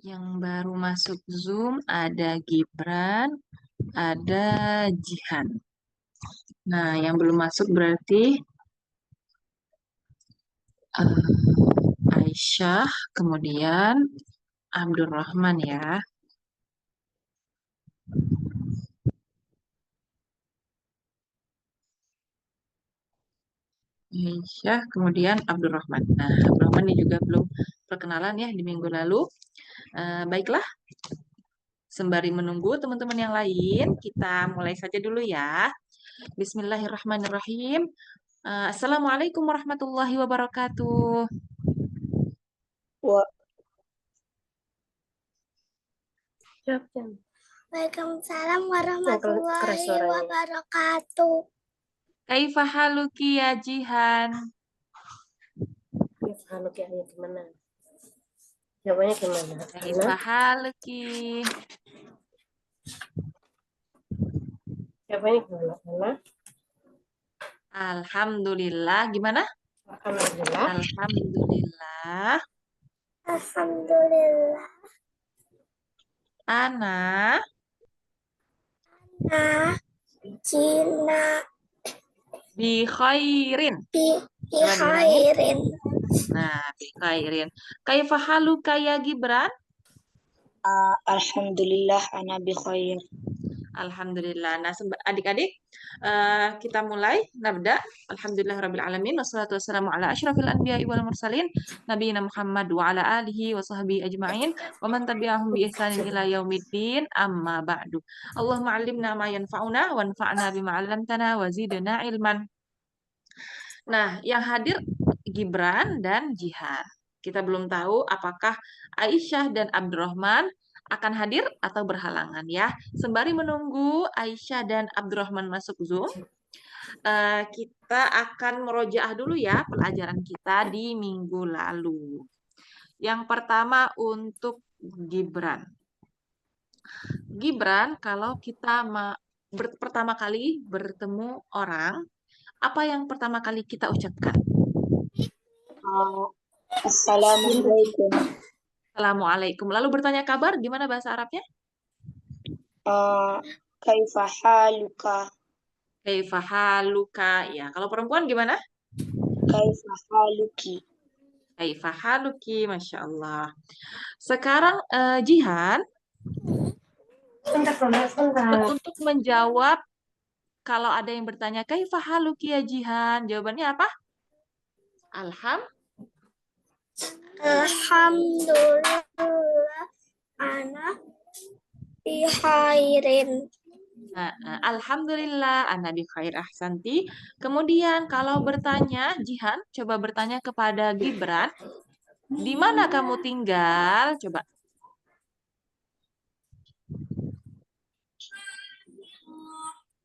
Yang baru masuk Zoom ada Gibran, ada Jihan. Nah, yang belum masuk berarti Aisyah, kemudian Abdurrahman ya. Aisyah, kemudian Abdurrahman. Nah, Abdurrahman ini juga belum perkenalan ya di minggu lalu. Baiklah, sembari menunggu teman-teman yang lain, kita mulai saja dulu ya. Bismillahirrahmanirrahim. Assalamualaikum warahmatullahi wabarakatuh. Wa- Waalaikumsalam warahmatullahi wabarakatuh. Kaifa haluki ya Jihan? Haluki gimana? Jawabannya gimana? Kaifa haluki? Jawabannya gimana? Alhamdulillah. Gimana? Alhamdulillah. Alhamdulillah. Alhamdulillah. Ana Cina bi khairin. bi khairin. Nah, bi khairin. Kaifa haluka ya Gibran? Alhamdulillah ana bi khair. Alhamdulillah. Nah, adik-adik, kita mulai. Nabda. Alhamdulillahirabbil alamin wassalatu wassalamu ala asyrafil anbiya'i wal mursalin nabiyina Muhammad wa ala alihi wa sahbihi ajma'in wa man tabi'ahum bi ihsanin ila yaumiddin amma ba'du. Allahumma 'allimna ma yanfa'una wanfa'na bima 'allamtana wa zidna ilman. Nah, yang hadir Gibran dan Jihan. Kita belum tahu apakah Aisyah dan Abdurrahman akan hadir atau berhalangan ya. Sembari menunggu Aisyah dan Abdurrahman masuk Zoom, kita akan merojaah dulu ya pelajaran kita di minggu lalu. Yang pertama untuk Gibran. Gibran, kalau kita pertama kali bertemu orang, apa yang pertama kali kita ucapkan? Assalamualaikum. Assalamualaikum. Lalu bertanya kabar, gimana bahasa Arabnya? Kaifa haluka? Kaifa haluka. Ya, kalau perempuan gimana? Kaifa haluki? Kaifa haluki, Masya Allah. Sekarang Jihan, untuk menjawab kalau ada yang bertanya Kaifa haluki ya Jihan, jawabannya apa? Alhamdulillah ana bi khairin. Alhamdulillah, ana bi khair ahsanti. Kemudian kalau bertanya, Jihan, coba bertanya kepada Gibran, di mana kamu tinggal? Coba.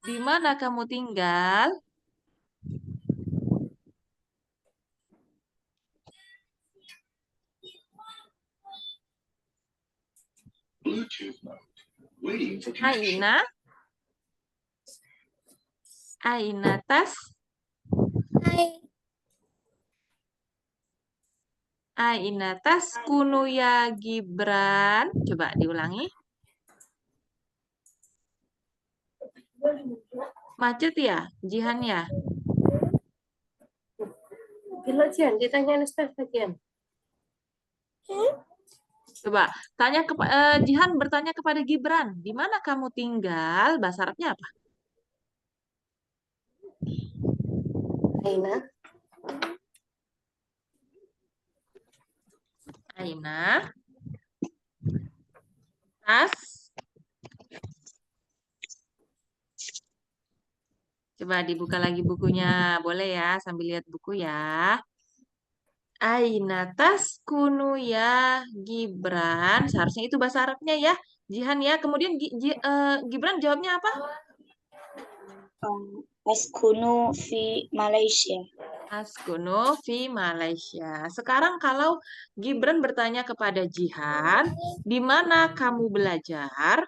Di mana kamu tinggal? Aina? Aina tas? Aina tas kunu ya Gibran? Coba diulangi. Macet ya, Jihan ya? Bila Jihan, ditanya Ustaz Jihan. Coba tanya Jihan bertanya kepada Gibran, di mana kamu tinggal? Bahasa Arabnya apa? Aina. Aina. Tas. Coba dibuka lagi bukunya, boleh ya sambil lihat buku ya. Aina tas kunu ya Gibran. Seharusnya itu bahasa Arabnya ya. Jihan ya. Kemudian Gibran jawabnya apa? Askunu fi Malaysia. Askunu fi Malaysia. Sekarang kalau Gibran bertanya kepada Jihan, di mana kamu belajar?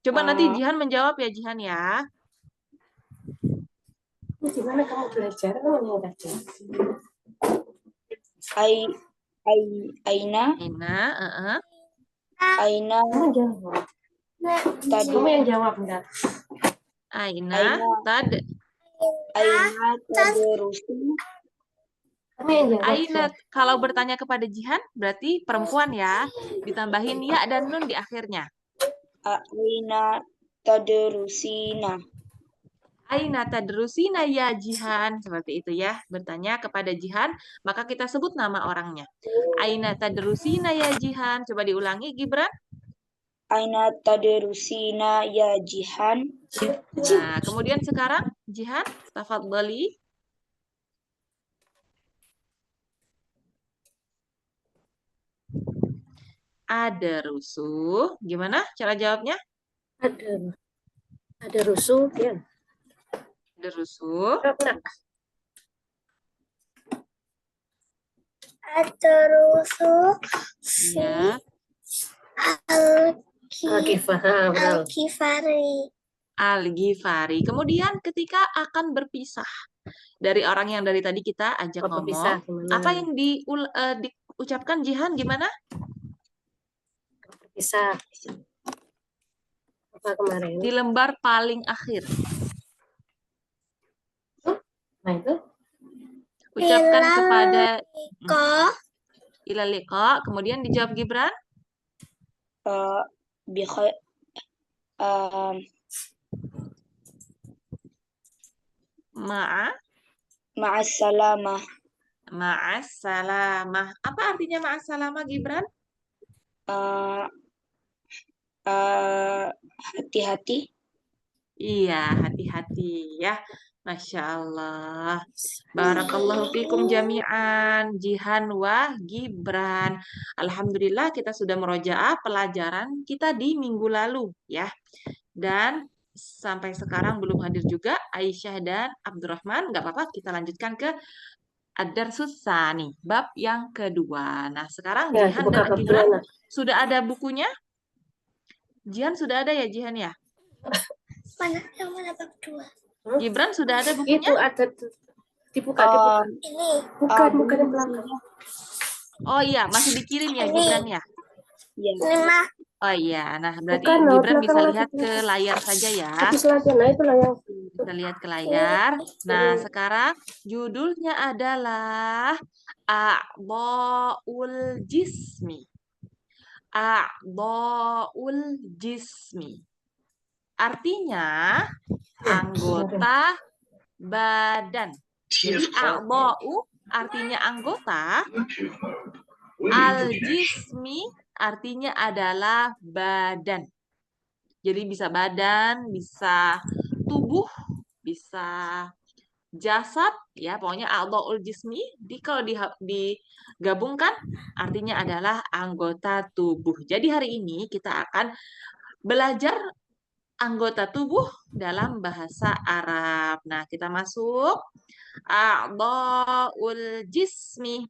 Coba nanti Jihan menjawab ya Jihan ya. Di mana kamu belajar? Aina Aina, Aina Nah, tadi kamu yang jawab enggak? Aina, Aina tad, Aina tadrusi. Kamu yang jawab. Aina. Kalau bertanya kepada Jihan, berarti perempuan ya. Ditambahin ya dan nun di akhirnya. Aina tadrusina. Aina tadrusina ya Jihan. Seperti itu ya. Bertanya kepada Jihan, maka kita sebut nama orangnya. Aina tadrusina ya Jihan. Coba diulangi, Gibran. Aina tadrusina ya Jihan. Nah, kemudian sekarang, Jihan, tafadhali. Ada rusuh. Gimana cara jawabnya? Ada rusuh, ya. Ada rusuh. Ada rusuh Ya. Al-Ghifari. Al-Ghifari. Kemudian ketika akan berpisah dari orang yang dari tadi kita ajak ngomong, apa yang diucapkan Jihan gimana? Berpisah. Apa kemarin? Di lembar paling akhir. Nah, itu Ucapkan kepada kok ila liqa, kemudian dijawab Gibran. Ma'assalamah. Ma'assalamah. Apa artinya ma'assalamah, Gibran? Hati-hati. Iya, hati-hati ya. Masya Allah. Barakallahu fikum jami'an. Jihan wa Gibran. Alhamdulillah kita sudah merojaah pelajaran kita di minggu lalu ya. Dan sampai sekarang belum hadir juga Aisyah dan Abdurrahman. Nggak apa-apa, kita lanjutkan ke Ad-Darsus Tsani, bab yang kedua. Nah, sekarang ya, Jihan buka dan Gibran Gibran. sudah ada bukunya? Jihan sudah ada ya, Jihan ya? Mana yang mana bab 2? Gibran sudah ada bukunya? Itu ada dibuka. Ini bukan yang belakang. Oh iya, masih dikirim ya Gibran ya? Iya. Ini mah Oh iya, nah berarti Bukan, Gibran belakang bisa lagi, lihat ke belakang. layar saja ya. habis lagi. Nah, itulah yang Bisa lihat ke layar. Nah, sekarang judulnya adalah A'dha'ul Jismi. A'dha'ul Jismi. Artinya anggota badan. Jadi a'dha'u artinya anggota, al-jismi artinya adalah badan. Jadi bisa badan, bisa tubuh, bisa jasad, ya pokoknya a'dha'ul jismi. Kalau digabungkan artinya adalah anggota tubuh. Jadi hari ini kita akan belajar anggota tubuh dalam bahasa Arab. Nah, kita masuk a'dha'ul jismi.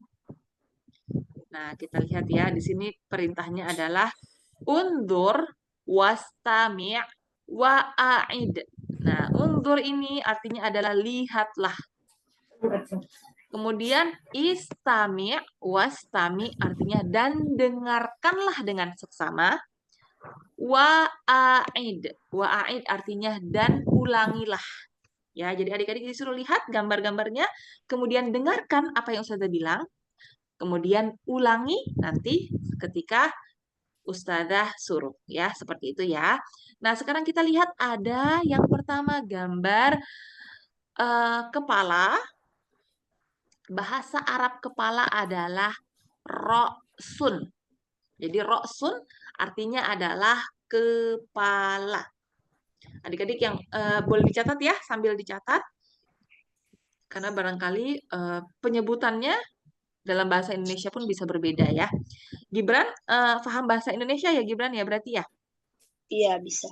Nah, kita lihat ya, di sini perintahnya adalah undur wastami' wa'id. Nah, undur ini artinya adalah lihatlah. Kemudian istami' wastami' artinya dan dengarkanlah dengan seksama. Wa'id. Wa'id artinya dan ulangilah. Ya, jadi adik-adik disuruh lihat gambar-gambarnya, kemudian dengarkan apa yang Ustazah bilang, kemudian ulangi nanti ketika Ustazah suruh. Ya, seperti itu ya. Nah, sekarang kita lihat ada yang pertama gambar kepala. Bahasa Arab kepala adalah ro'sun. Jadi ro'sun artinya adalah kepala. Adik-adik yang boleh dicatat ya, sambil dicatat. Karena barangkali penyebutannya dalam bahasa Indonesia pun bisa berbeda ya. Gibran, paham bahasa Indonesia ya Gibran ya berarti ya? Iya, bisa.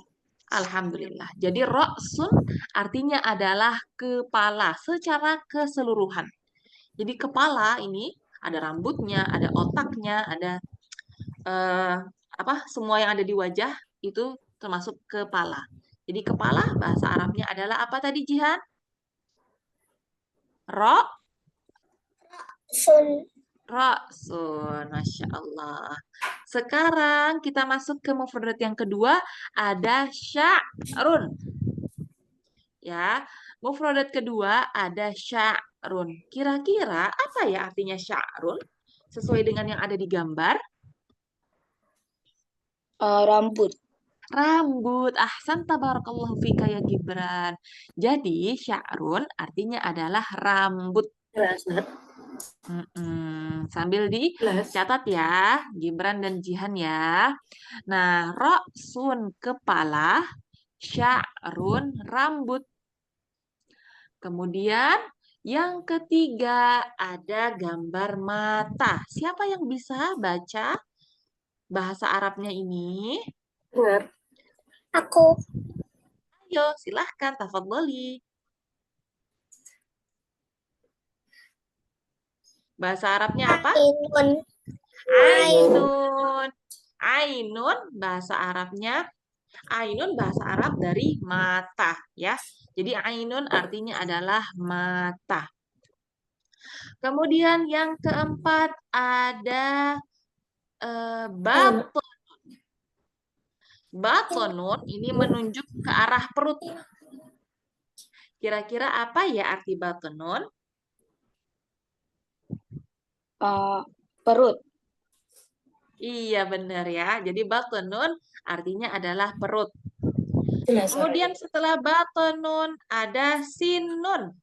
Alhamdulillah. Jadi ro'sun artinya adalah kepala secara keseluruhan. Jadi kepala ini ada rambutnya, ada otaknya, ada semua yang ada di wajah itu termasuk kepala. Jadi kepala bahasa Arabnya adalah apa tadi Jihan? sun Ra'sun, Masya Allah. Sekarang kita masuk ke mufradat yang kedua, ada sya'run. Ya, mufradat kedua ada sya'run. Kira-kira apa ya artinya sya'run? Sesuai dengan yang ada di gambar. Rambut. Rambut. Ahsan tabarakallahu fika ya Gibran. Jadi sya'run artinya adalah rambut. Jelas, Nat. Sambil Jelas. dicatat ya, Gibran dan Jihan ya. Nah, ra'sun kepala, sya'run rambut. Kemudian yang ketiga ada gambar mata. Siapa yang bisa baca bahasa Arabnya ini? Dengar. Aku. Ayo, silahkan, tafadholi. Bahasa Arabnya apa? Ainun. Ainun. Ainun bahasa Arabnya. Ainun bahasa Arab dari mata ya. Jadi ainun artinya adalah mata. Kemudian yang keempat ada baton. Batonun ini menunjuk ke arah perut. Kira-kira apa ya arti batonun? Perut. Iya benar ya. Jadi batonun artinya adalah perut. Jelas. Kemudian setelah batonun ada sinun.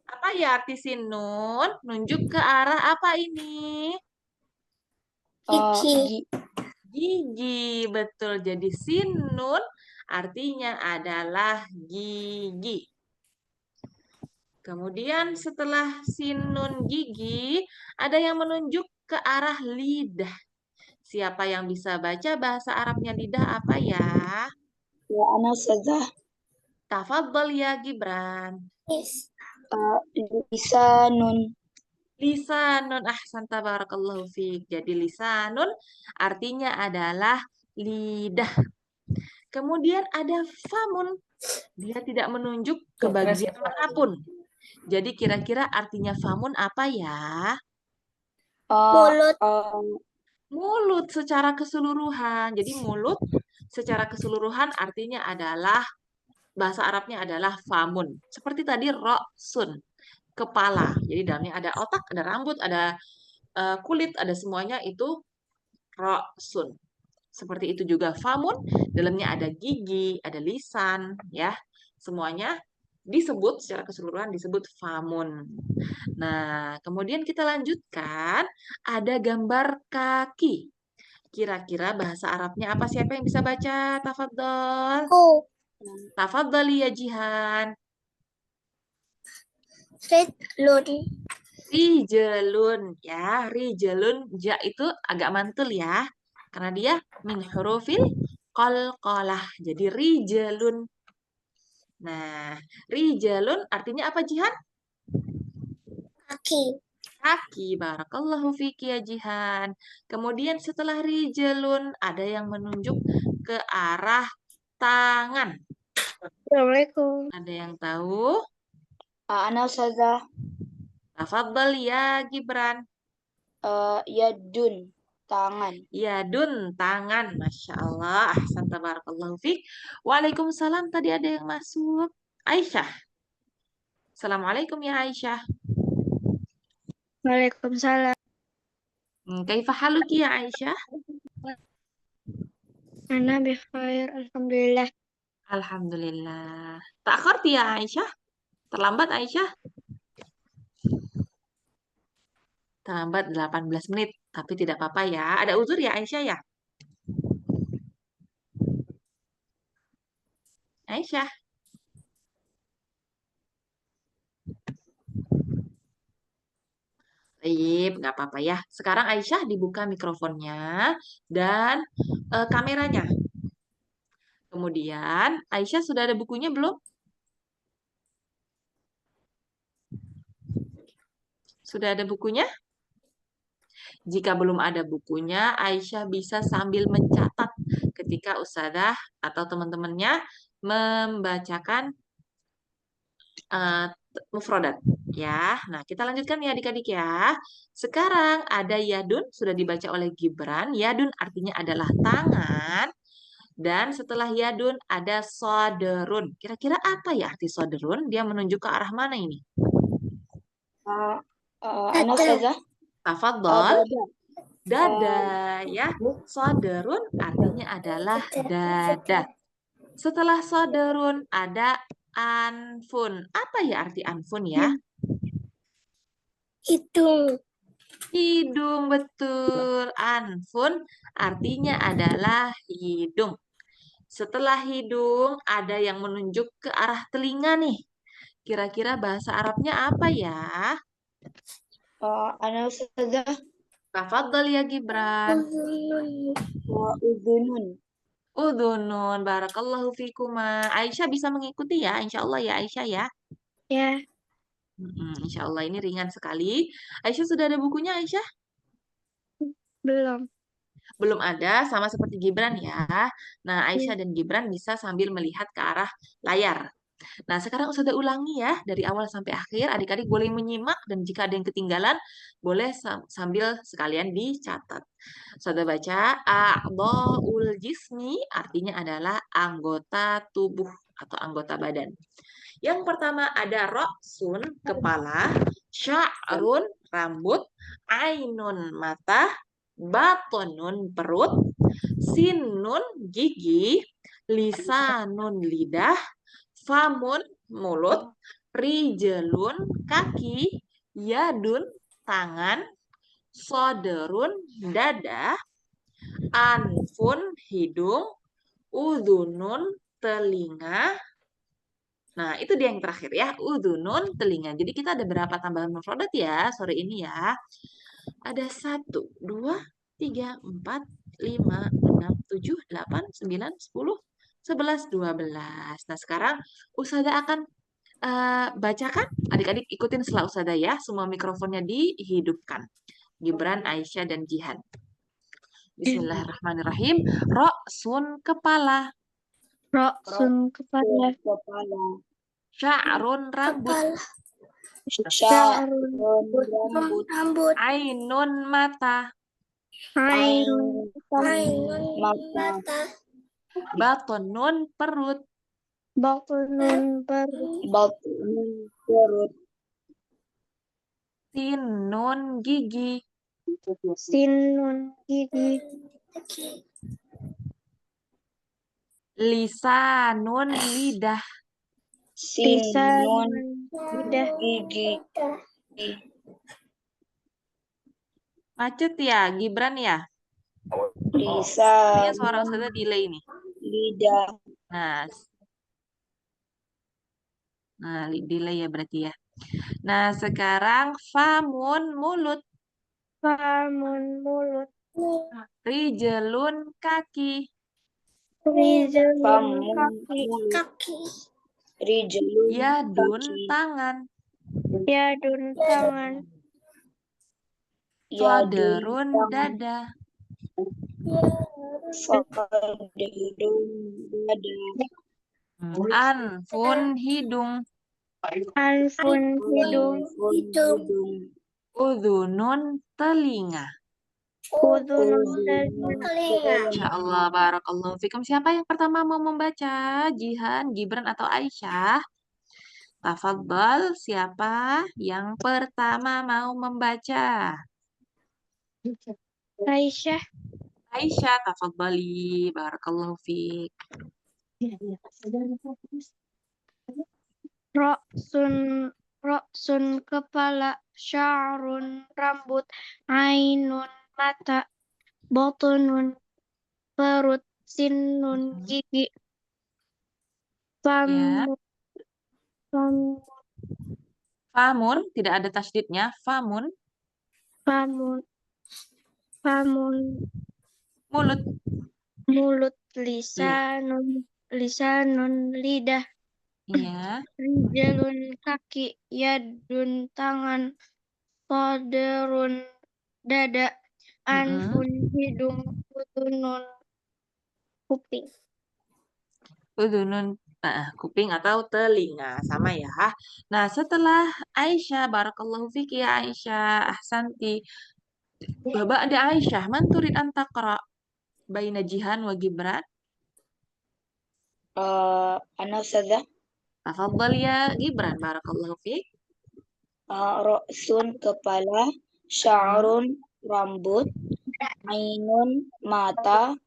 Apa ya arti sinun? Nunjuk ke arah apa ini? Gigi. Gigi, betul. Jadi sinun artinya adalah gigi. Kemudian setelah sinun gigi, ada yang menunjuk ke arah lidah. Siapa yang bisa baca bahasa Arabnya lidah apa ya? Ya, ana saja. Tafadhol ya Gibran. Lisanun. Lisanun, ahsan tabarakallahu fiik. Jadi lisanun artinya adalah lidah. Kemudian ada famun. Dia tidak menunjuk ke bagian manapun. Jadi kira-kira artinya famun apa ya? Mulut. Mulut secara keseluruhan. Jadi mulut secara keseluruhan artinya adalah, bahasa Arabnya adalah famun. Seperti tadi ra'sun, kepala. Jadi dalamnya ada otak, ada rambut, ada kulit, ada semuanya itu ra'sun. Seperti itu juga famun, dalamnya ada gigi, ada lisan, ya. Semuanya disebut secara keseluruhan disebut famun. Nah, kemudian kita lanjutkan, ada gambar kaki. Kira-kira bahasa Arabnya apa? Siapa yang bisa baca? Tafadhol. Tafadhol ya Jihan. Rijlun. Rijalun ya, rijalun ja itu agak mantul ya. Karena dia min hurufil qalqalah. Jadi rijalun. Nah, rijalun artinya apa Jihan? Kaki. Kaki. Barakallahu fiki ya Jihan. Kemudian setelah rijalun ada yang menunjuk ke arah tangan. Assalamualaikum. Ada yang tahu? Ana saja. Tafadhal ya Gibran. Yadun. Tangan. Yadun, tangan. Masya Allah. Ahsan tabarakallahu fiik. Waalaikumsalam. Tadi ada yang masuk. Aisyah. Assalamualaikum ya Aisyah. Waalaikumsalam. Kaifa haluki ya Aisyah? Ana bikhair, alhamdulillah. Alhamdulillah. Ta'kharti ya Aisyah? Terlambat Aisyah? Terlambat 18 menit. Tapi tidak apa-apa ya. Ada uzur ya Aisyah ya? Aisyah. Baik, nggak apa-apa ya. Sekarang Aisyah dibuka mikrofonnya dan kameranya. Kemudian, Aisyah sudah ada bukunya belum? Sudah ada bukunya? Jika belum ada bukunya, Aisyah bisa sambil mencatat ketika Ustazah atau teman-temannya membacakan mufrodat. Ya, nah kita lanjutkan ya adik-adik ya. Sekarang ada yadun, sudah dibaca oleh Gibran. Yadun artinya adalah tangan. Dan setelah yadun ada soderun. Kira-kira apa ya arti soderun? Dia menunjuk ke arah mana ini? Ana Ustazah. Tafadhol. Dada. Dada ya. Soderun artinya adalah dada. Setelah soderun ada anfun. Apa ya arti anfun ya? Hidung. Hidung, betul. Anfun artinya adalah hidung. Setelah hidung ada yang menunjuk ke arah telinga nih. Kira-kira bahasa Arabnya apa ya? Ana Ustazah. Tafadhol ya Gibran. Udhunun. Udhunun, barakallahu fikuma. Aisyah bisa mengikuti ya, insya Allah ya Aisyah ya. Ya. Insya Allah ini ringan sekali. Aisyah sudah ada bukunya Aisyah? Belum. Belum ada, sama seperti Gibran ya. Nah, Aisyah dan Gibran bisa sambil melihat ke arah layar. Nah, sekarang Ustazah ulangi ya, dari awal sampai akhir. Adik-adik boleh menyimak, dan jika ada yang ketinggalan, boleh sambil sekalian dicatat. Ustazah baca, a'dha'ul jismi artinya adalah anggota tubuh atau anggota badan. Yang pertama ada roksun, kepala, sya'run, rambut, ainun, mata, batonun, perut, sinun, gigi, lisanun, lidah, famun, mulut, rijelun, kaki, yadun, tangan, soderun, dada, anfun, hidung, udhunun, telinga. Nah, itu dia yang terakhir ya, udhunun, telinga. Jadi kita ada berapa tambahan mufradat ya sore ini ya? Ada 1, 2, 3, 4, 5, 6, 7, 8, 9, 10, 11, 12. Nah, sekarang Ustazah akan bacakan. Adik-adik ikutin setelah Ustazah ya. Semua mikrofonnya dihidupkan. Gibran, Aisyah, dan Jihan. Bismillahirrahmanirrahim. Roksun, kepala. Roksun, kepala. Sya'run, rambut. Sya'run, rambut. Ainun, mata. Ainun, mata. Batonun, perut. Batunun, perut. Sinun, gigi. Sinun, gigi. Lisanun, lidah. Lisanun, lidah. Gigi. Macet ya, Gibran ya? Kayaknya suara Lisanun, Ustazah delay nih. lidah. Nah, delay ya berarti ya. Nah, sekarang famun, mulut. Famun, mulut. Rijelun, kaki. Rijelun, kaki. Rijelun, Yadun, kaki. tangan. Yadun, tangan. Soderun, dada. Soderun, dada. Anfun, hidung. Anfun, hidung. Udhunun, telinga. Udhunun, telinga. Insya Allah, barakallahu fikum. Siapa yang pertama mau membaca? Jihan, Gibran, atau Aisyah? Tafadhal, siapa yang pertama mau membaca? Aisyah. Aisyah, tafadhali. Barakallahu fiik. Roksun, kepala. Sya'run, rambut. Ainun, mata. Batunun, perut. Sinun, gigi. Ya. Famun, Famun, tidak ada tasydidnya. Famun, famun, mulut. mulut. Lisanun, lidah. Ya. Rijalun, kaki. Yadun, tangan. Soderun, dada. Anfun, hidung. Udunun, kuping. Udhunun, Kuping atau telinga, sama ya. Nah, setelah Aisyah, barakallahu fiki ya Aisyah, ahsanti. Baba ada Aisyah, man turid an taqra baina Jihan wa Gibran. Ana Ustazah. Tafadhal ya Gibran, barakallahu fik. Ra'sun kepala, sya'run rambut, ainun mata,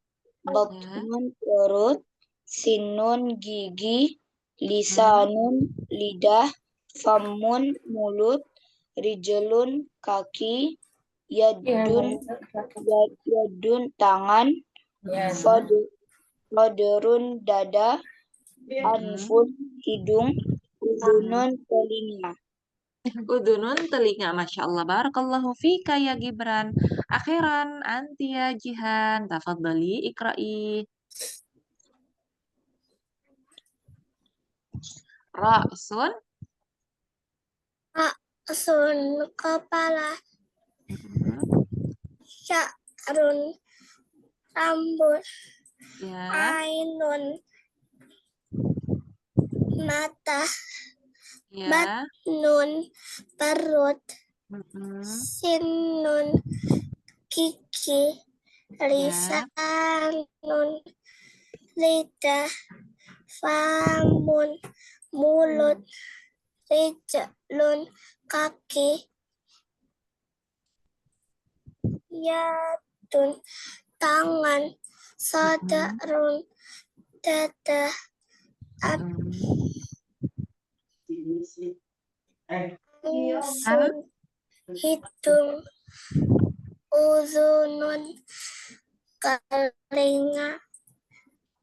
Ya. batnun perut, sinun gigi, lisanun lidah, famun mulut, rijlun kaki, yadun tangan, fadrun dada, anfun hidung, udhunun telinga. Udunun telinga, Masya Allah. Barakallahu fika ya Gibran. Akhiran, anti ya Jihan. Tafadhali ikra'i. Ra'sun. Ra'sun kepala, sya'run rambut, Ya. ainun mata, Ya. batnun perut, Mm-mm. sinun gigi, lisanun lidah, famun mulut, rijlun kaki, yadun tangan, sadarun dada, anfun hidung, uzunun telinga.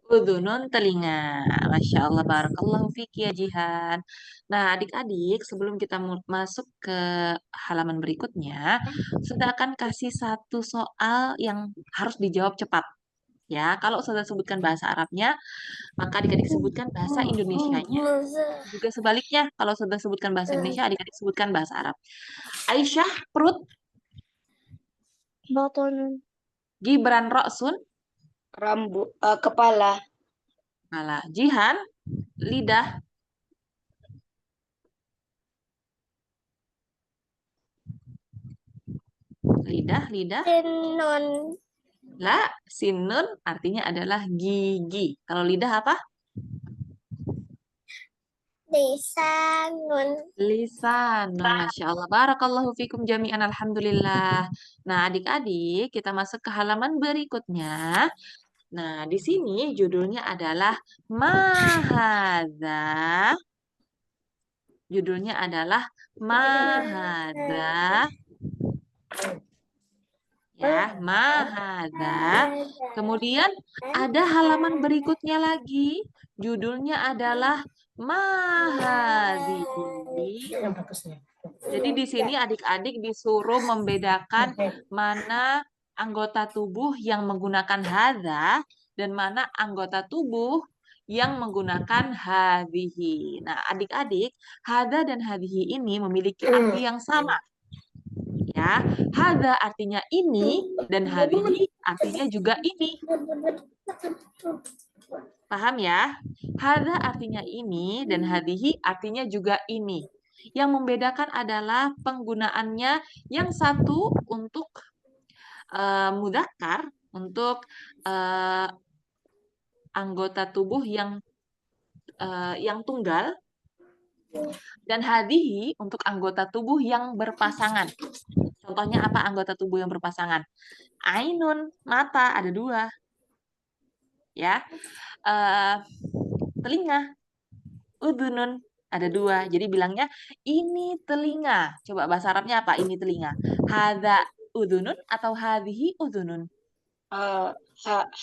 Udunun telinga. Masya Allah, barakallahu fiki ya Jihan. Nah, adik-adik, sebelum kita masuk ke halaman berikutnya, sudah akan kasih satu soal yang harus dijawab cepat. Ya, kalau sudah sebutkan bahasa Arabnya, maka adik-adik sebutkan bahasa Indonesianya. Juga sebaliknya, kalau sudah sebutkan bahasa Indonesia, adik-adik sebutkan bahasa Arab. Aisyah, perut. Batun Gibran, roksun. Rambut, kepala, Malah. Jihan, lidah. Lidah. sinun La, sinun artinya adalah gigi. Kalau lidah apa? lisanun. Lisan. Masya Allah. Barakallahu fikum jami'an. Alhamdulillah. Nah, adik-adik, kita masuk ke halaman berikutnya. Nah, di sini judulnya adalah Mahadza. Judulnya adalah Mahadza. Ya, Mahadza. Kemudian ada halaman berikutnya lagi. Judulnya adalah Mahadhihi. Jadi di sini adik-adik disuruh membedakan mana anggota tubuh yang menggunakan hadza dan mana anggota tubuh yang menggunakan hadhihi. Nah, adik-adik, hadza dan hadhihi ini memiliki arti yang sama. Ya, hadza artinya ini dan hadhihi artinya juga ini. Paham ya? Hadza artinya ini dan hadhihi artinya juga ini. Yang membedakan adalah penggunaannya, yang satu untuk mudzakkar, untuk anggota tubuh yang tunggal, dan hadhihi untuk anggota tubuh yang berpasangan. Contohnya apa anggota tubuh yang berpasangan? Ainun, mata, ada dua. Ya, telinga, udhunun, ada dua. Jadi bilangnya ini telinga. Coba bahasa Arabnya apa? Ini telinga. Hadza udhunun atau hadhihi udhunun?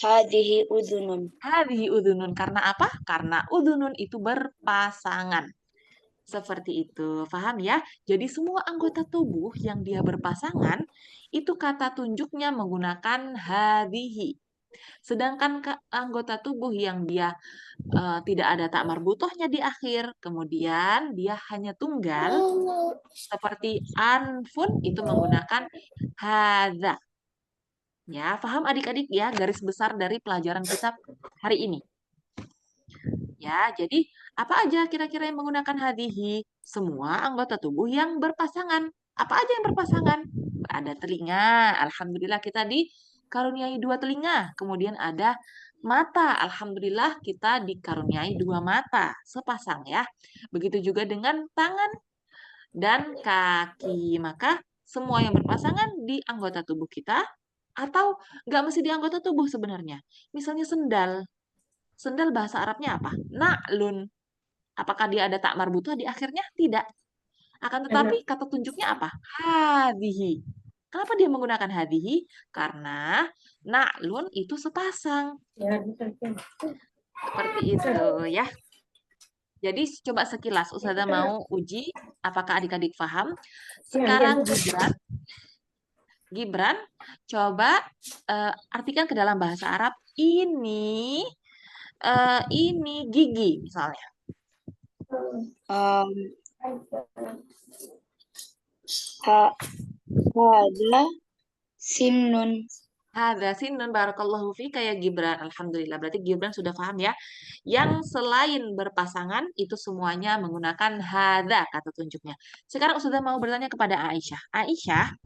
hadhihi udhunun. Hadhihi udhunun. Karena apa? Karena udhunun itu berpasangan. Seperti itu. Paham ya? Jadi semua anggota tubuh yang dia berpasangan, itu kata tunjuknya menggunakan hadhihi. Sedangkan anggota tubuh yang dia tidak ada tak marbutohnya di akhir, kemudian dia hanya tunggal, seperti anfun, itu menggunakan hadza. Ya, paham adik-adik ya garis besar dari pelajaran kita hari ini. Ya, jadi apa aja kira-kira yang menggunakan hadihi? Semua anggota tubuh yang berpasangan. Apa aja yang berpasangan? Ada telinga, alhamdulillah kita dikaruniai dua telinga. Kemudian ada mata, alhamdulillah kita dikaruniai dua mata, sepasang ya. Begitu juga dengan tangan dan kaki. Maka semua yang berpasangan di anggota tubuh kita atau nggak mesti di anggota tubuh sebenarnya. Misalnya sendal. Sendal bahasa Arabnya apa? Na'lun. Apakah dia ada tak marbutah di akhirnya? Tidak. Akan tetapi kata tunjuknya apa? Hadihi. Kenapa dia menggunakan hadihi? Karena na'lun itu sepasang. Ya, betul. Seperti itu ya. Jadi coba sekilas Ustazah mau uji apakah adik-adik paham. Sekarang Gibran coba artikan ke dalam bahasa Arab ini gigi misalnya. Um, Hada sinun. Hadza sinun barakallahu fi kayak Gibran. Alhamdulillah. Berarti Gibran sudah paham ya. Yang selain berpasangan itu semuanya menggunakan hadza kata tunjuknya. Sekarang sudah mau bertanya kepada Aisyah. Aisyah,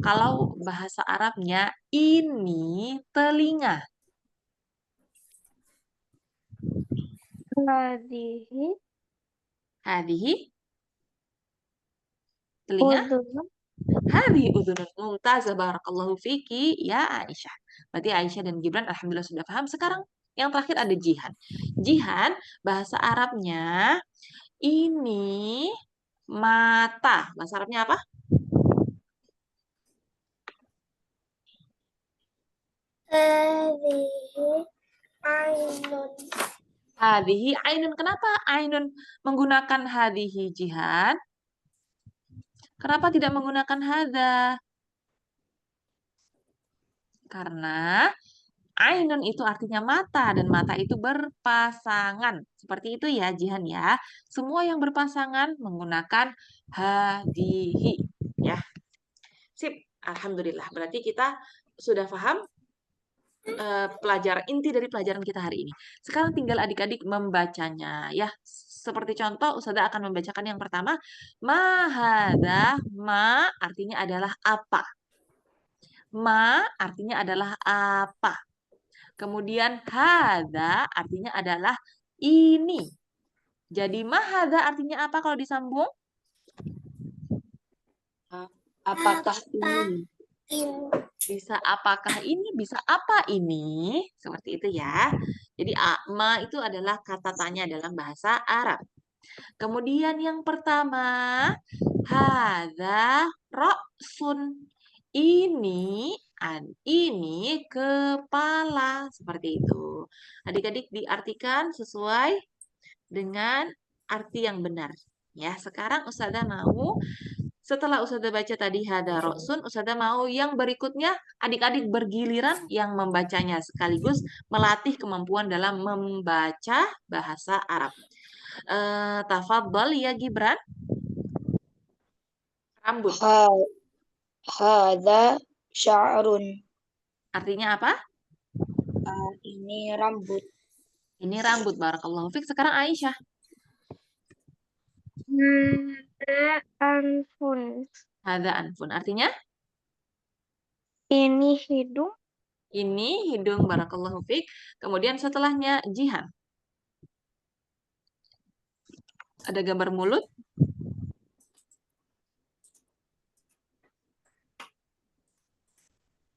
kalau bahasa Arabnya ini telinga. Hadihi Hadihi telinga. udhun. Hadi udhunun mumtazah barakallahu fiki ya Aisyah. Berarti Aisyah dan Gibran alhamdulillah sudah paham. Sekarang yang terakhir ada Jihan. Jihan bahasa Arabnya ini mata. Bahasa Arabnya apa? Hadihi ainun. Hadihi ainun. Kenapa ainun menggunakan hadihi Jihan? Kenapa tidak menggunakan hadza? Karena ainun itu artinya mata dan mata itu berpasangan. Seperti itu ya Jihan ya. Semua yang berpasangan menggunakan hadihi ya. Sip, alhamdulillah. Berarti kita sudah paham pelajaran inti dari pelajaran kita hari ini. Sekarang tinggal adik-adik membacanya ya. Seperti contoh Ustazah akan membacakan yang pertama, ma hadza, ma artinya adalah apa. Ma artinya adalah apa. Kemudian hadza artinya adalah ini. Jadi ma hadza artinya apa kalau disambung? Apakah ini? Bisa apakah ini, bisa apa ini? Seperti itu ya. Jadi ma itu adalah kata tanya dalam bahasa Arab. Kemudian yang pertama, hadza ra'sun. Ini kepala. Seperti itu. Adik-adik diartikan sesuai dengan arti yang benar. Ya, sekarang Ustazah mau setelah Ustazah baca tadi hada roksun, Ustazah mau yang berikutnya adik-adik bergiliran yang membacanya sekaligus melatih kemampuan dalam membaca bahasa Arab. Tafadhol ya Gibran. Rambut. Hada sya'run. Artinya apa? Ini rambut. Ini rambut. Barakallahu fiik. Sekarang Aisyah. Hada anfun. Hada anfun. Artinya? Ini hidung. Ini hidung. Barakallahu fiik. Kemudian setelahnya Jihan. Ada gambar mulut.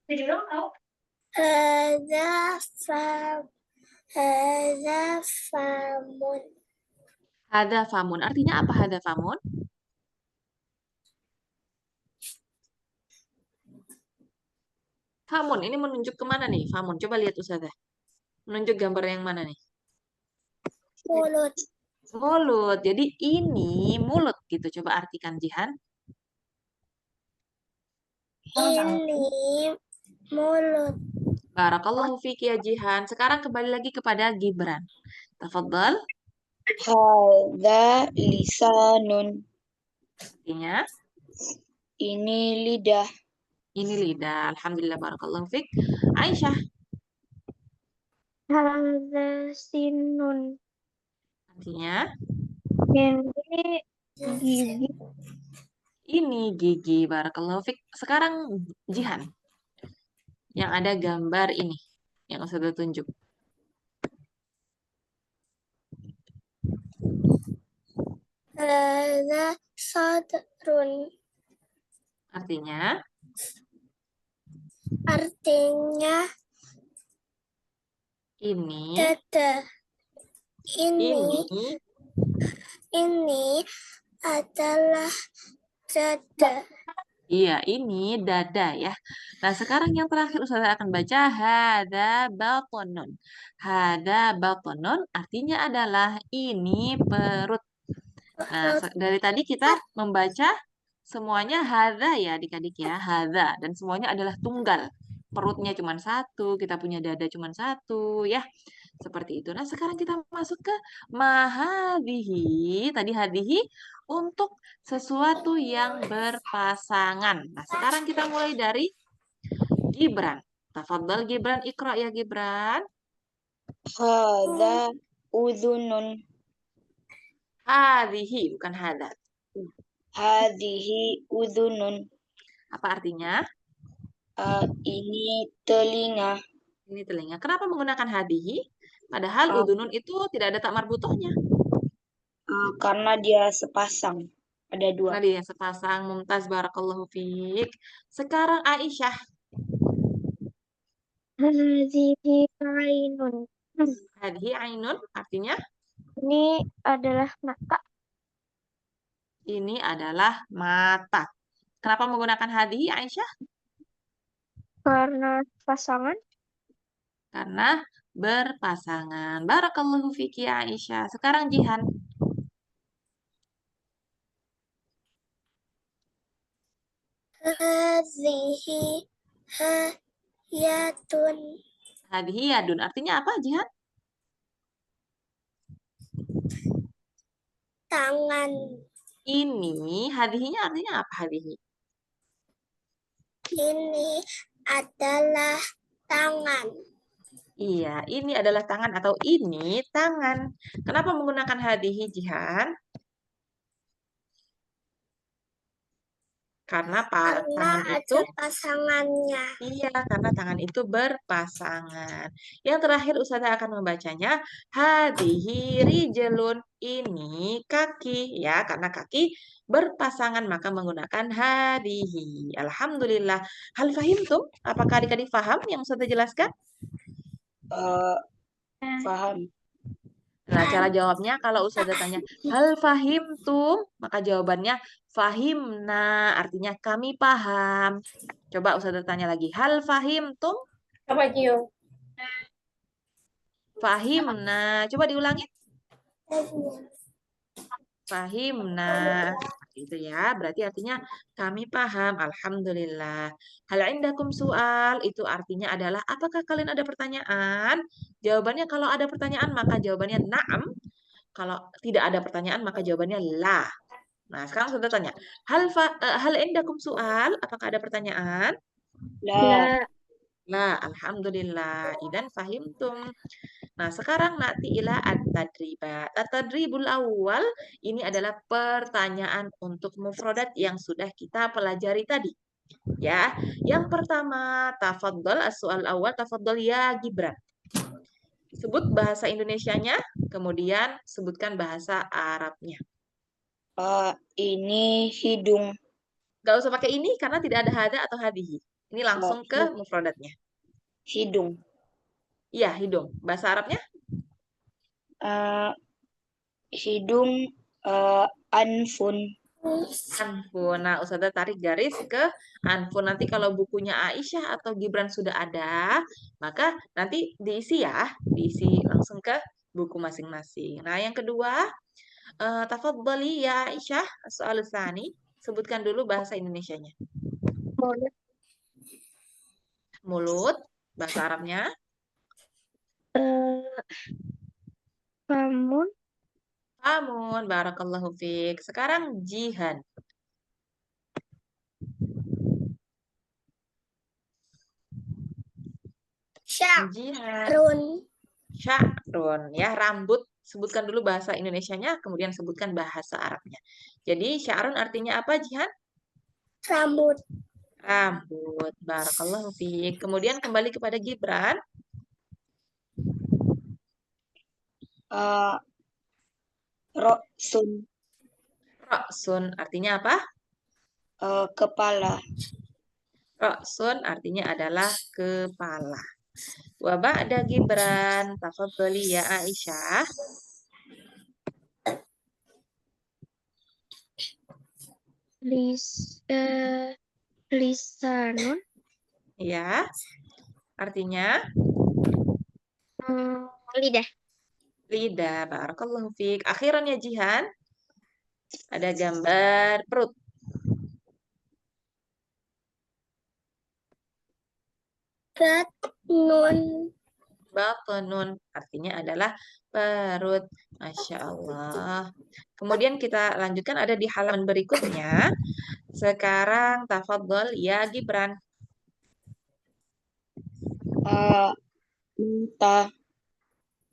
Hada famun. Hada famun. Artinya apa hada famun? Famun. Ini menunjuk kemana nih? Famun. Coba lihat Ustazah. Menunjuk gambar yang mana nih? Mulut. Mulut. Jadi ini mulut gitu. Coba artikan Jihan. Ini mulut. Barakallahu fiik ya Jihan. Sekarang kembali lagi kepada Gibran. Tafadhal. Hada lisanun. Artinya Ini lidah. ini lidah. Alhamdulillah barakallahu fiik. Aisyah. Hada sinun. Artinya Ini gigi. ini gigi. Barakallahu fik. Sekarang Jihan. Yang ada gambar ini. Yang Ustazah tunjuk. Hada sadrun. Artinya Artinya ini, dada. ini, Ini adalah dada. iya ini dada ya. Nah sekarang yang terakhir Ustazah akan baca hada batonun. Hada batonun artinya adalah ini perut. Nah dari tadi kita membaca semuanya hada ya adik-adik ya. Hada. Dan semuanya adalah tunggal. Perutnya cuma satu, kita punya dada cuma satu ya. Seperti itu. Nah, sekarang kita masuk ke mahadihi. Tadi hadihi untuk sesuatu yang berpasangan. Nah, sekarang kita mulai dari Gibran. Tafadhal Gibran, Iqra ya Gibran. Hadza udhunun. Hadihi, bukan hadat. Hadhihi udhunun. Apa artinya? Ini telinga. Ini telinga. Kenapa menggunakan hadihi? Padahal udunun itu tidak ada tak marbutohnya. Karena dia sepasang. Ada dua. Karena dia sepasang. Mumtaz barakallahu fiik. Sekarang Aisyah. Hadhihi ainun. Hadihi ainun artinya Ini adalah mata. ini adalah mata. Kenapa menggunakan hadihi Aisyah? Karena pasangan. Karena berpasangan. Barakallahu fiki Aisyah. Sekarang Jihan. Hadhihi hayatun. Hadihi yadun. Artinya apa Jihan? Tangan. Ini hadihinya artinya apa hadihi? Ini adalah tangan. Iya, ini adalah tangan atau ini tangan. Kenapa menggunakan hadihi Jihan? Karena tangan itu ada pasangannya. iya, karena tangan itu berpasangan. Yang terakhir Ustazah akan membacanya hadihi rijlun, ini kaki ya, karena kaki berpasangan maka menggunakan hadihi. Alhamdulillah. Hal fahimtum? Apakah adik-adik paham yang Ustazah jelaskan? Paham. Nah, cara jawabnya kalau Ustazah tanya hal fahimtum, maka jawabannya fahimna, artinya kami paham. Coba Ustazah tanya lagi, hal fahimtum? Apa Cio? Fahimna. Coba diulangi. Fahimna. Itu ya, berarti artinya kami paham. Alhamdulillah. Hal indakum soal itu artinya adalah apakah kalian ada pertanyaan? Jawabannya kalau ada pertanyaan maka jawabannya na'am. Kalau tidak ada pertanyaan maka jawabannya la. Nah, sekarang sudah tanya. Hal indakum soal? Apakah ada pertanyaan? La. Nah, alhamdulillah. Idan fahimtum. Nah, sekarang nanti ila at-tadribat. At-tadribul awal ini adalah pertanyaan untuk mufradat yang sudah kita pelajari tadi. Ya, yang pertama tafadhol as-soal awal tafadhol ya Gibran. Sebut bahasa Indonesianya, kemudian sebutkan bahasa Arabnya. Ini hidung. Gak usah pakai ini karena tidak ada hada atau hadihi. Ini langsung ke mufradatnya. Hidung. Iya, hidung. Bahasa Arabnya? Hidung anfun. Anfun. Nah, Ustazah tarik garis ke anfun. Nanti kalau bukunya Aisyah atau Gibran sudah ada, maka nanti diisi ya. Diisi langsung ke buku masing-masing. Nah, yang kedua, tafadhali ya Aisyah, soal tsani. Sebutkan dulu bahasa Indonesianya. Mulut, bahasa Arabnya. Famun. Famun, barakallahu fiik. Sekarang Jihan. Sya'run. Sya'run, ya rambut Sebutkan dulu bahasa Indonesianya, kemudian sebutkan bahasa Arabnya. Jadi sya'run artinya apa, Jihan? Rambut. Rambut. Barakallahu fiik. Kemudian kembali kepada Gibran. Roksun, Ra'sun artinya apa? kepala. Ra'sun artinya adalah kepala. Wa ba'da Gibran, tafadhali ya Aisyah. Lisanun. Ya, artinya Lidah. lidah. Barakallahu fiik. Akhiran ya Jihan, ada gambar perut. Batnun. Batonun artinya adalah perut. Masya Allah. Kemudian kita lanjutkan ada di halaman berikutnya. Sekarang tafadhol ya Gibran. Mata,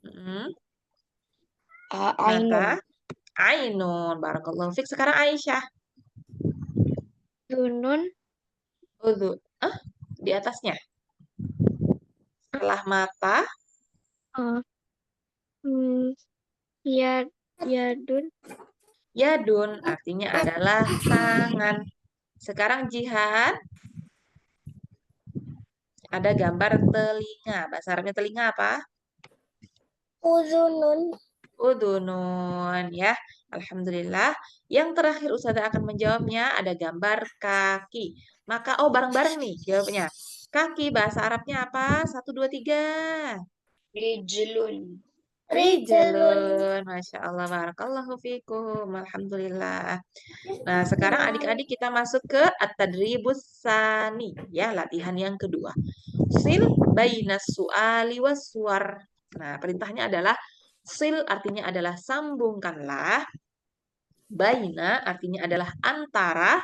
Hmm, ainun, mata. Ainun. Barakallahu fiik. Sekarang Aisyah. Dunun. Udhu. Di atasnya. Setelah mata, Yadun. yadun artinya adalah tangan. Sekarang Jihan, ada gambar telinga. Bahasa Arabnya telinga apa? Uzunun. Udunun ya. Alhamdulillah. Yang terakhir Ustazah akan menjawabnya ada gambar kaki. Maka bareng-bareng nih jawabnya. Kaki bahasa Arabnya apa? 1, 2, 3. rijlun, Rijalun. Masya Allah. Barakallahu fikum. Alhamdulillah. Nah, sekarang adik-adik kita masuk ke at-tadribus tsani. Ya, latihan yang kedua. Sil bainas su'ali was suwar. Nah, perintahnya adalah sil artinya adalah sambungkanlah. Baina artinya adalah antara.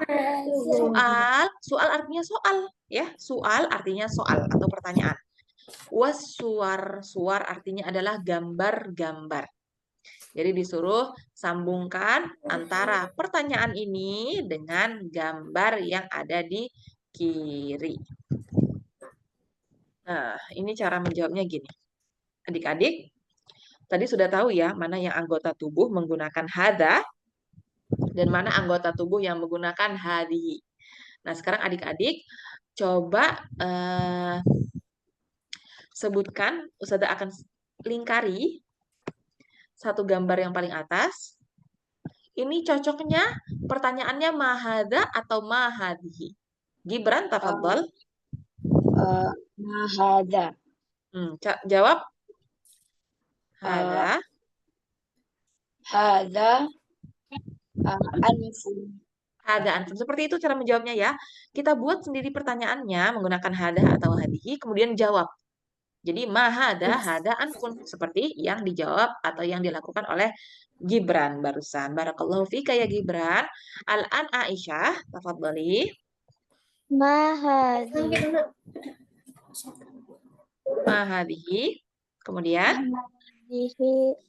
Soal artinya soal, ya. Soal artinya soal atau pertanyaan. Suar artinya adalah gambar-gambar. Jadi disuruh sambungkan antara pertanyaan ini dengan gambar yang ada di kiri. Nah, ini cara menjawabnya gini. Adik-adik, tadi sudah tahu ya mana yang anggota tubuh menggunakan hada dan mana anggota tubuh yang menggunakan hadihi. Nah, sekarang adik-adik coba sebutkan, Ustazah akan lingkari satu gambar yang paling atas. Ini cocoknya pertanyaannya mahada atau mahadihi. Gibran, tafadhol. mahada, Jawab. Hada. hada, anfun, Hada antum. Seperti itu cara menjawabnya ya. Kita buat sendiri pertanyaannya menggunakan hada atau hadihi, kemudian jawab. Jadi mahada, hada anfun. Seperti yang dijawab atau yang dilakukan oleh Gibran barusan. Barakallahu fika ya Gibran. Al-an Aisyah, tafadhali. Mahadihi. Kemudian.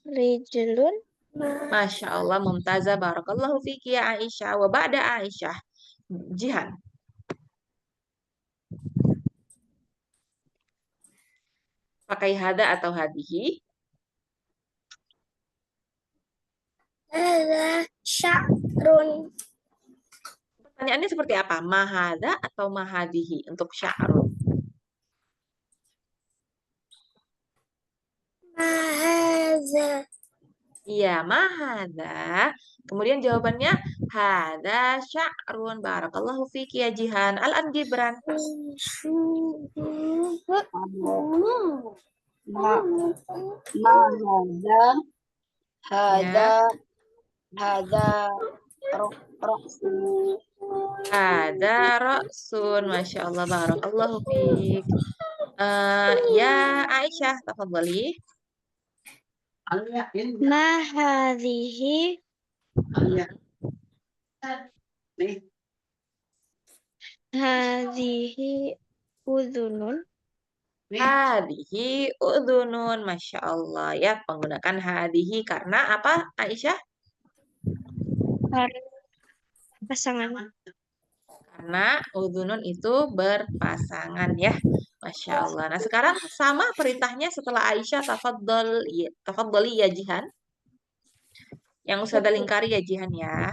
Rijlun. Masya Allah, mumtazah. Barakallahu fiki ya Aisyah. Wa ba'da Aisyah. Jihan. Pakai hada atau hadihi. Hada sya'run. Pertanyaannya seperti apa? Mahada atau mahadihi untuk sya'run? Mahaza. Iya, mahada. Kemudian jawabannya hada sya'run. Barakallahu fiki ya Jihan. Al-an Gibran. mahada, hada, hada, roksun, Hada ra'sun. Masya Allah. Barakallahu fik. Ya Aisyah, tafadhali. Mahadhihi. Hadhihi udhunun. Hadihi udhunun. Masya Allah ya. Menggunakan hadihi karena apa Aisyah? Pasangan. Karena udhunun itu berpasangan ya. Masya Allah. Nah sekarang sama perintahnya setelah Aisyah tafadhali ya Jihan. Yang Ustazah lingkari ya Jihan ya.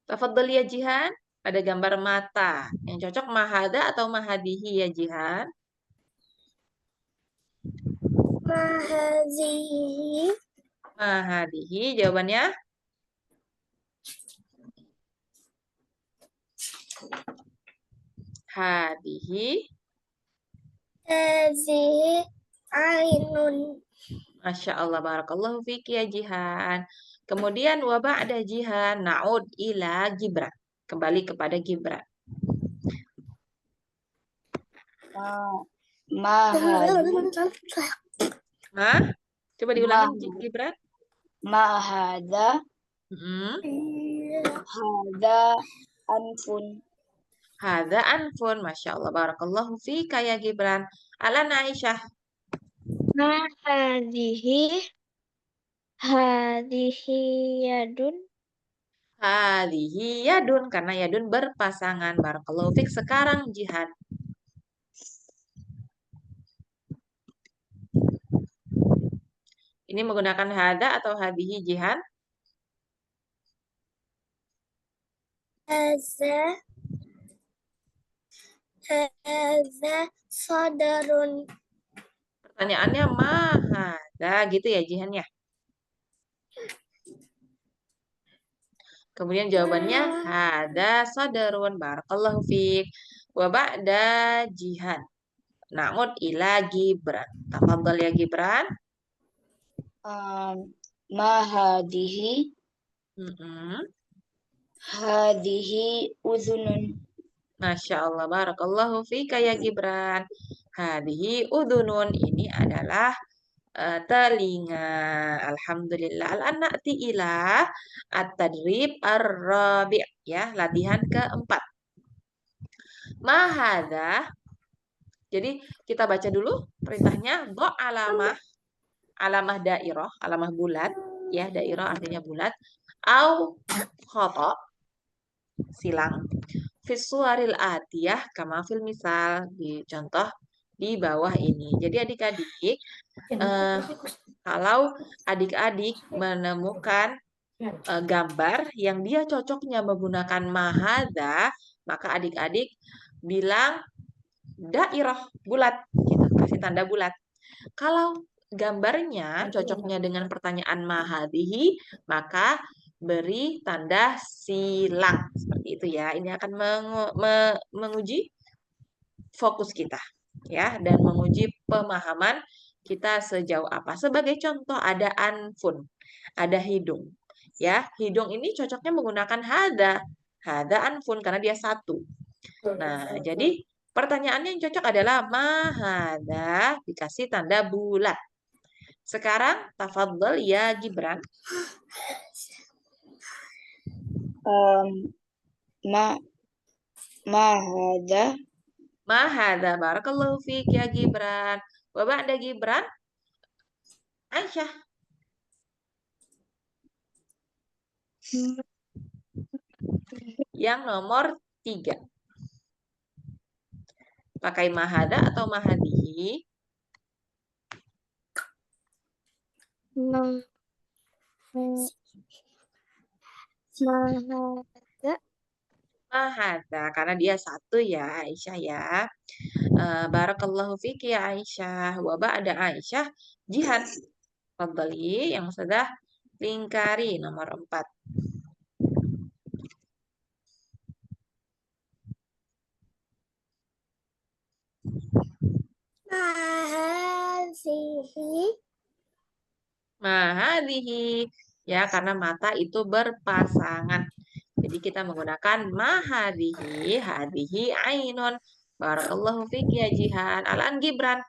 Tafadhali ya Jihan. Pada gambar mata. Yang cocok mahada atau mahadihi ya Jihan? Mahadihi. Mahadihi. Jawabannya? Hadihi. Hazihi ainun. Masya Allah, barakallahu fiki ya Jihan. Kemudian wabah ada Jihan, na'ud ila Gibran. Kembali kepada Gibran. Hah? Coba diulangin Gibran. Mahada Hmm. hada anfun. Hada anfun. Masya Allah, barakallahu fika ya Gibran. Alan Aisyah. Mahadihi. Hadihi yadun. Hadihi yadun. Karena yadun berpasangan. Barakallahu fik. Sekarang Jihan. Ini menggunakan hada atau hadihi Jihan? Haza sadarun. Pertanyaannya mahada gitu ya Jihan ya. Kemudian jawabannya hada sadarun. Barakallahu fiik. Wa ba'da Jihan. Na'ud ila Gibran. Tafadhal ya Gibran. Mahadihi Mm-mm. hadihi uzunun. Masya Allah, barakallahu fika ya Gibran. Hadihi udhunun. Ini adalah telinga. Alhamdulillah. Al-an na'ti ila at-tadrib ar-rabi'. Ya, latihan keempat. Mahada. Jadi kita baca dulu perintahnya. Do alamah dairah, alamah bulat. Ya, dairah artinya bulat. Au khoto, silang. Visuaril atiyah kama fil misal, di contoh di bawah ini. Jadi adik-adik, kalau adik-adik menemukan gambar yang dia cocoknya menggunakan mahada, maka adik-adik bilang dairah bulat, gitu, kasih tanda bulat. Kalau gambarnya cocoknya dengan pertanyaan mahadihi, maka beri tanda silang. Seperti itu ya. Ini akan menguji fokus kita ya dan menguji pemahaman kita sejauh apa. Sebagai contoh ada anfun, ada hidung. Ya, hidung ini cocoknya menggunakan hada anfun karena dia satu. Nah, jadi pertanyaannya yang cocok adalah mahada, dikasih tanda bulat. Sekarang tafadhol ya Gibran. Mahada, barakallahu fiik ya Gibran. Wa ba'da Gibran, Aisyah. Yang nomor 3. Pakai mahada atau mahadihi? Mahada. Mahada, karena dia satu ya Aisyah ya. Barakallahu fiik ya Aisyah. Wa ba'da Aisyah, Jihan. Fadhali yang sudah lingkari nomor 4. Mahadihi. Ya, karena mata itu berpasangan. Jadi kita menggunakan mahadihi, hadihi ainun. Barakallahu fiik ya Jihan. Alan Gibran.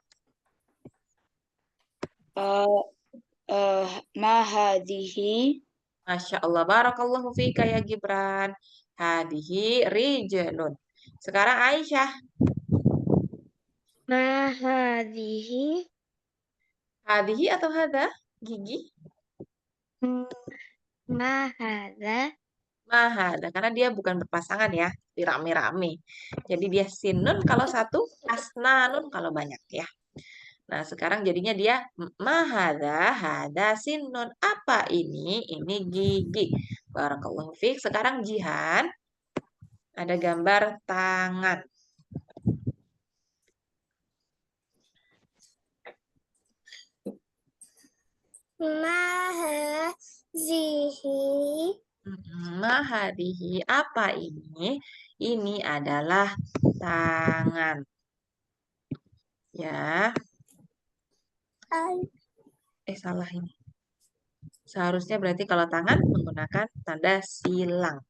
ma hadhihi Masya Allah, barakallahu fika ya Gibran. Hadihi rijalun. Sekarang Aisyah. Ma hadhihi Hadihi atau hada? Gigi? ma hadha Mahada, karena dia bukan berpasangan ya, rame-rame. Jadi dia sinun kalau satu, asnanun kalau banyak ya. Nah, sekarang jadinya dia mahada, hada sinun. Apa ini? Ini gigi. Barakallahu fiik. Sekarang Jihan, ada gambar tangan. ma hadhihi Mahadihi, apa ini? Ini adalah tangan. Ya, salah ini. Seharusnya berarti kalau tangan menggunakan tanda silang.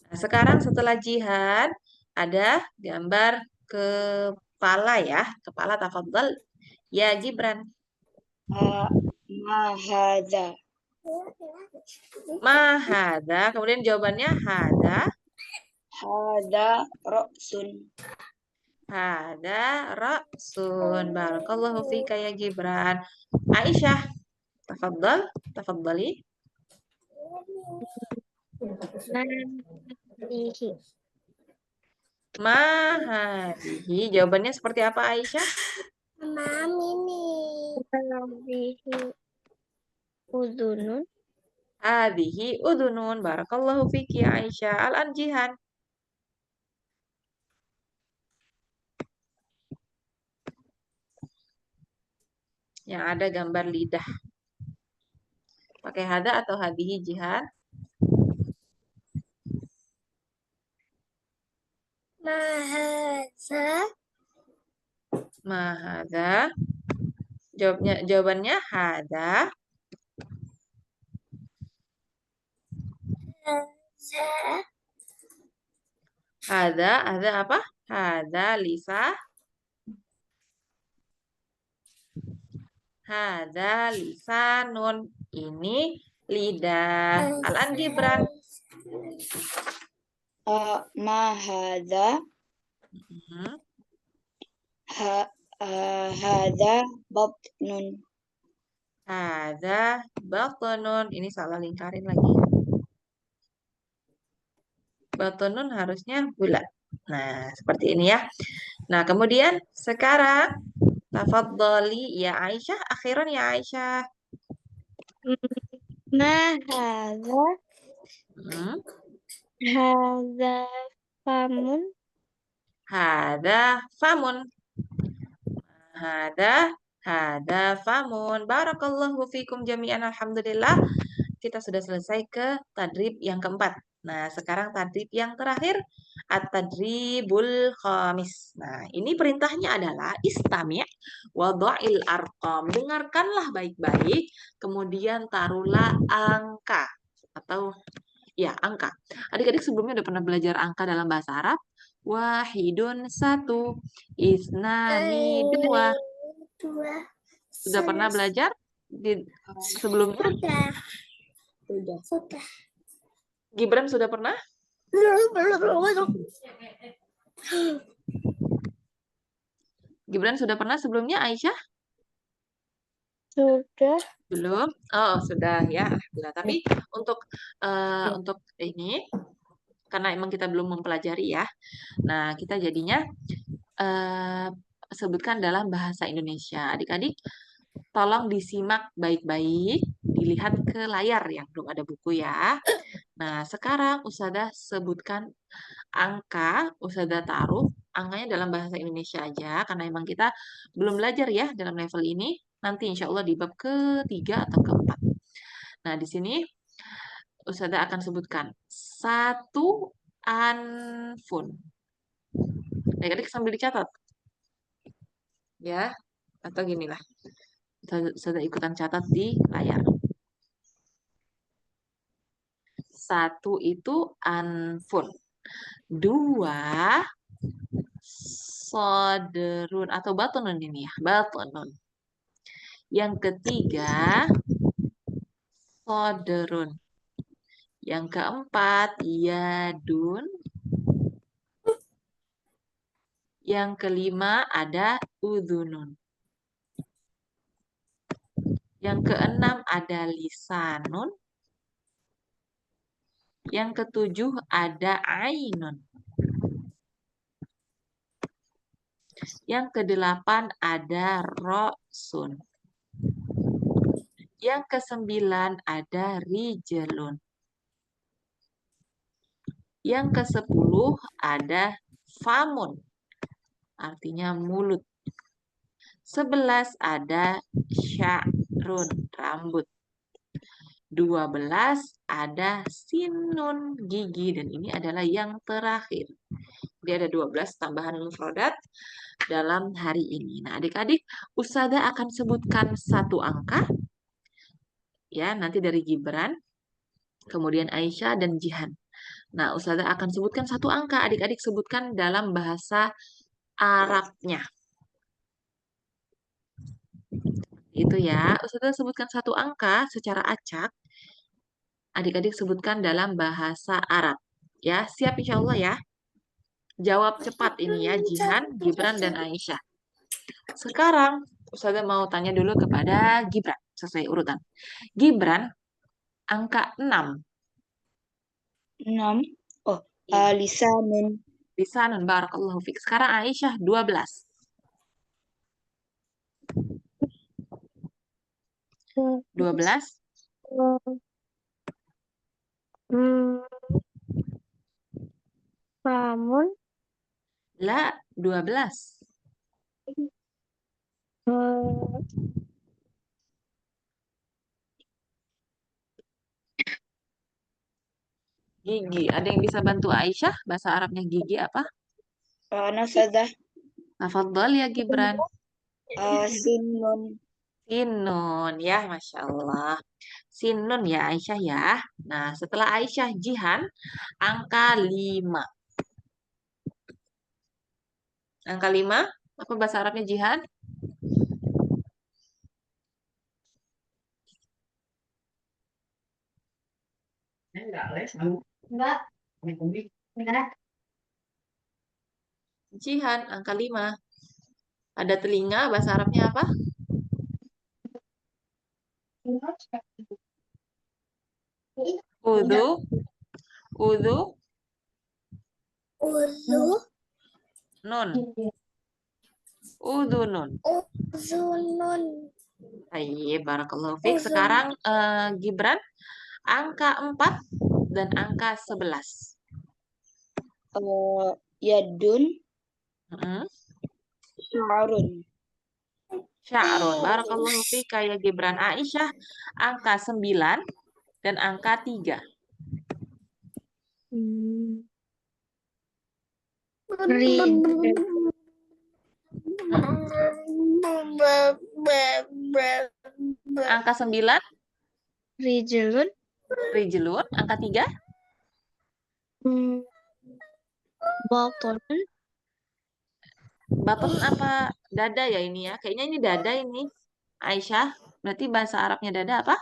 Nah, sekarang setelah jihad ada gambar kepala ya. Kepala tafadhal ya Gibran. ma hadha Mahada, kemudian jawabannya hada. hadha ra'sun Hada ra'sun. Barakallahu fika ya Gibran. Aisyah, tafadhal, tafadhali. ma hadhihi Mahadihi. Jawabannya seperti apa Aisyah? Mami hadhihi udhunun Hadihi udhunun. Barakallahu fiki ya Aisyah. Al-an Jihan. Yang ada gambar lidah. Pakai hada atau hadihi Jihan? ma hadza Mahada. Jawabannya hada. hadza Hada apa? Hada lisa. Hada lisanun. Ini lidah. Al-an Gibran. ma hadha Hmm. hadha batnun Hada batonun. Ini salah lingkarin lagi. Batonun harusnya bulat. Nah, seperti ini ya. Nah, kemudian sekarang tafadhali ya Aisyah. Akhiran ya Aisyah. ma hadza Hmm. hadza famun Hada famun. Hada famun. Barakallahu fikum jami'an. Alhamdulillah. Kita sudah selesai ke tadrib yang keempat. Nah, sekarang tadrib yang terakhir. At-tadribul khamis. Nah, ini perintahnya adalah istami' wada'il arqam. Dengarkanlah baik-baik, kemudian taruhlah angka. Atau ya, angka. Adik-adik sebelumnya udah pernah belajar angka dalam bahasa Arab. Wahidun satu, isnani dua. dua Sudah pernah belajar di sebelumnya? sudah Gibran sudah pernah? Gibran sudah pernah sebelumnya, Aisyah? sudah Belum? Oh, sudah ya. Alhamdulillah. Tapi untuk ini karena emang kita belum mempelajari ya. Nah, kita jadinya sebutkan dalam bahasa Indonesia. Adik-adik, tolong disimak baik-baik, dilihat ke layar yang belum ada buku ya. Nah, sekarang Ustazah sebutkan angka, Ustazah taruh angkanya dalam bahasa Indonesia aja, karena emang kita belum belajar ya dalam level ini. Nanti insya Allah di bab ketiga atau keempat. Nah, di sini Ustazah akan sebutkan satu anfun. Adik-adik sambil dicatat. Ya, atau gini lah. Ustazah ikutan catat di layar. Satu itu anfun. Dua Sodrun atau batonun ini ya, batonun. Yang ketiga, sodrun. Yang keempat, yadun. Yang kelima ada udhunun. Yang keenam ada lisanun. Yang ketujuh ada ainun. Yang kedelapan ada ro'sun. Yang kesembilan ada rijelun. Yang kesepuluh ada famun. Artinya mulut. 11 ada sya'run, rambut. 12 ada sinun, gigi. Dan ini adalah yang terakhir. Jadi ada 12 tambahan mufradat dalam hari ini. Nah, adik-adik, Ustazah akan sebutkan satu angka. Ya, nanti dari Gibran, kemudian Aisyah dan Jihan. Nah, Ustazah akan sebutkan satu angka. Adik-adik sebutkan dalam bahasa Arabnya. Itu ya, Ustazah sebutkan satu angka secara acak. Adik-adik sebutkan dalam bahasa Arab. Ya, siap insya Allah ya. Jawab cepat ini ya, Jihan, Gibran, dan Aisyah. Sekarang, Ustazah mau tanya dulu kepada Gibran, sesuai urutan. Gibran, angka 6. 6. Oh, lisanun. Lisanun, barakallahu fiik. Sekarang Aisyah, 12. 12. Famun. La, 12. Gigi. Ada yang bisa bantu Aisyah? Bahasa Arabnya gigi apa? Nasadah. Tafadhol ya Gibran. Sinun. Sinun ya, Masya Allah. Sinun ya Aisyah ya. Nah, setelah Aisyah, Jihan, angka 5. Angka 5, apa bahasa Arabnya Jihan? Enggak. Jihan, angka 5. Ada telinga, bahasa Arabnya apa? Udhu. Udhu. Ulu. Nun. Udhunun. Uzunun. Baik, barakallahu fiik. Sekarang Gibran, angka 4 dan angka 11. Yadun. Mm-mm. Sya'run. Sya'run. Barakallahu fiik ya Gibran. Aisyah, angka 9 dan angka 3. Angka 9, Rijelun. rijlun. Angka 3, Batonun. batun apa dada ya ini ya? Kayaknya ini dada ini. Aisyah, berarti bahasa Arabnya dada apa?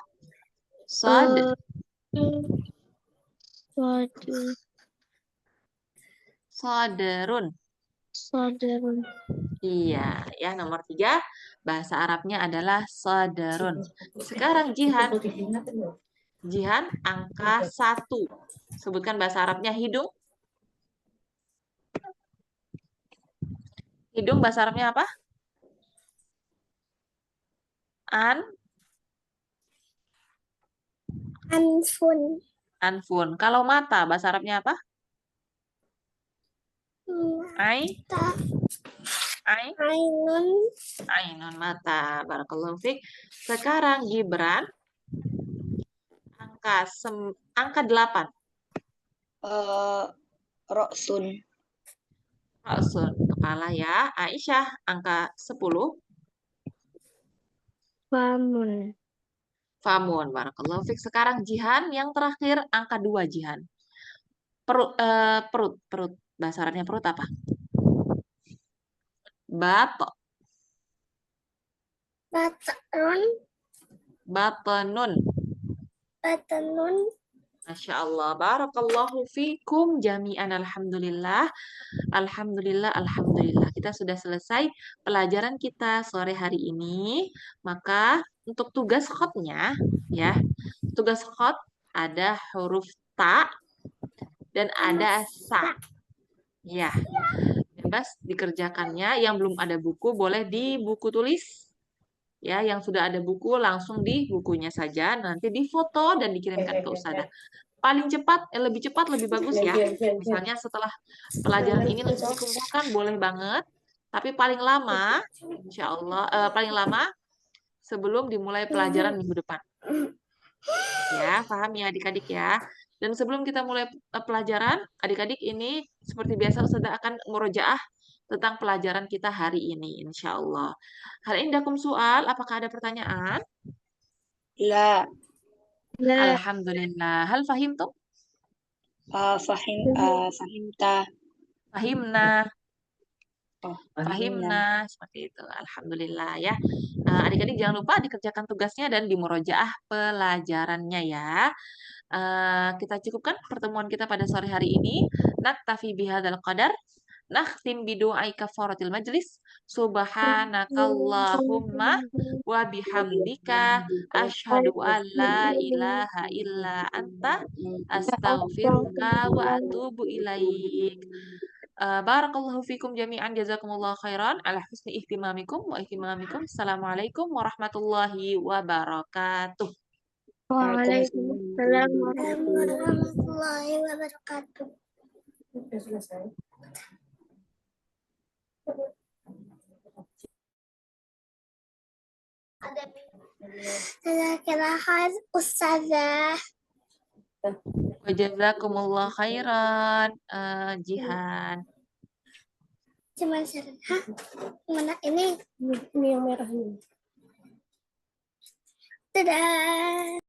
Sod. Soderun. Soderun. Iya, ya nomor 3 bahasa Arabnya adalah soderun. Sekarang Jihan. Jihan, angka 1. Sebutkan bahasa Arabnya hidung. Hidung bahasa Arabnya apa? Anfun. Anfun. Kalau mata bahasa Arabnya apa? Ai. Ainun. Ainun, mata. Barakallahu fiik. Sekarang Gibran, angka 8. Roksun. Ra'sun, kepala ya. Aisyah, angka 10. Famun. Famun, barakallahu fiik. Sekarang Jihan, yang terakhir angka 2 Jihan. Perut, perut. Bahasa Arabnya perut apa? Bat, Batarun. batanun. Batanun. Masya Allah. Barakallahu fikum jami'an. Alhamdulillah. Alhamdulillah. Alhamdulillah. Kita sudah selesai pelajaran kita sore hari ini. Maka untuk tugas khotnya, ya, tugas khot ada huruf ta dan ada sa. Ya, bebas dikerjakannya. Yang belum ada buku boleh di buku tulis. Ya, yang sudah ada buku langsung di bukunya saja. Nanti difoto dan dikirimkan ke ustazah. Paling cepat, lebih cepat, lebih bagus ya. Misalnya setelah pelajaran ini langsung dikumpulkan, boleh banget. Tapi paling lama, insya Allah, paling lama sebelum dimulai pelajaran minggu depan. Ya, paham ya adik-adik ya. Dan sebelum kita mulai pelajaran, adik-adik ini seperti biasa Ustazah akan murojaah tentang pelajaran kita hari ini, insya Allah. Hal indakum soal, apakah ada pertanyaan? La. La. Alhamdulillah. Hal fahimtum? Fahimta. Fahimna. Oh, Fahimna. Seperti itu. Alhamdulillah ya. Adik-adik jangan lupa dikerjakan tugasnya dan dimurojaah pelajarannya ya. Kita cukupkan pertemuan kita pada sore hari ini. Naktafi bihadzal qadar. Nakhtim bidu'ai kafaratil majlis. Subhanakallahumma wa bihamdika asyhadu an la ilaha illa anta astaghfiruka wa atubu ilaik. Barakallahu fikum jami'an jazakumullah khairan ala husni ihtimamikum wa ihtimamikum. Assalamualaikum warahmatullahi wabarakatuh. Waalaikumsalam warahmatullahi wabarakatuh. Sudah selesai. Jazakallah ustazah. Wa jazakumullah khairan Jihan. Cuman syarat. Hah? Mana ini? Ini yang merah ini. Dadah.